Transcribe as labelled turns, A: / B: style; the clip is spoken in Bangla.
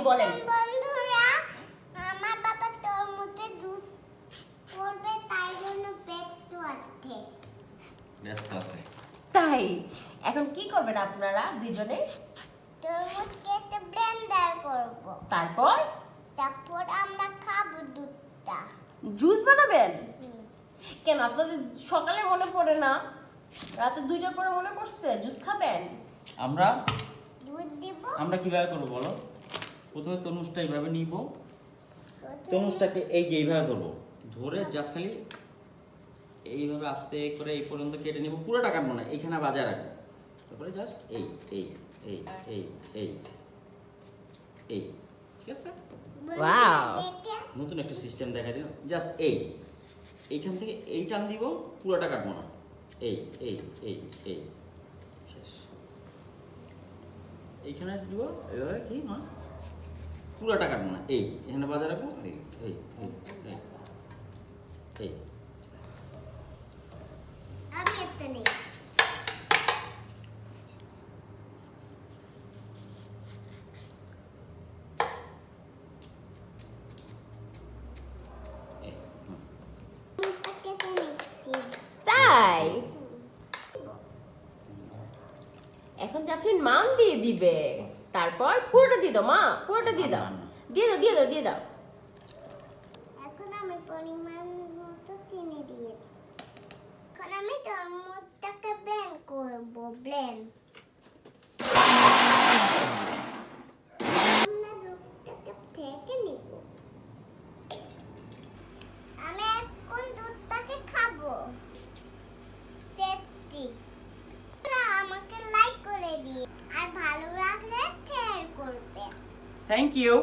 A: বলেন।
B: বন্ধুরা, আমার বাবা তরমুজে দুধ করবে, তাই জন্য ব্যস্ত আছে।
C: ব্যস্ত আছে।
A: তাই এখন কি করবেন আপনারা দুইজনে?
B: তরমুজ কেটে ব্লেন্ডার করব।
A: তারপর
B: তারপর আমরা খাবো দুধটা।
A: জুস বানাবেন?
B: হুম।
A: কেন আপনাদের সকালে মনে পড়ে না, রাতে 2টার পরে মনে পড়ছে জুস খাবেন?
C: আমরা
B: দুধ দিব।
C: আমরা কিভাবে করবো বলো? প্রথমে তরমুজটা এইভাবে নিব,
B: প্রথমে
C: তরমুজটাকে এই যে এইভাবে ধরবো, ধরে জাস্ট খালি এইভাবে আস্তে করে এই পর্যন্ত কেটে নিব, পুরোটা কাটবো না, এইখানে বাজায় রাখবো। তারপরে জাস্ট এই এই এই এই এই এই, ঠিক আছে?
B: বন্ধুরা
A: Wow.
B: দেখে
C: নতুন একটা সিস্টেম দেখা দিল, জাস্ট এইখান থেকে এই টান দিব, পুরোটা কাটবো না, এই এই এই এই শেষ। এইখানে দিব এভাবে, কি মা, পুরোটা কাটবো না, এখানে বাজার রাখবো, এই এই এই এই এই।
B: আমি একটা নেই।
C: এই, হুম।
B: মুখটা কেটে নিচ্ছি।
A: তাই এখন জাফরিন মান দিয়ে দিবে, তারপর পুরোটা দিয়ে দাও মা, পুরোটা দিয়ে দাও,
C: না, না।
A: দিয়ে দাও দিয়ে দাও দিয়ে দাও।
B: এখন আমি পরিমাণ মতো চিনি দিয়ে দিই। এখন আমি তরমুজটাকে ব্লেন্ড করব, ব্লেন্ড। আমরা দুধটাকে থেকে নিব। আমি এখন দুধটাকে খাবো। টেস্টি। আমাকে লাইক করে দিন আর ভালো লাগলে শেয়ার করবেন।
C: Thank you.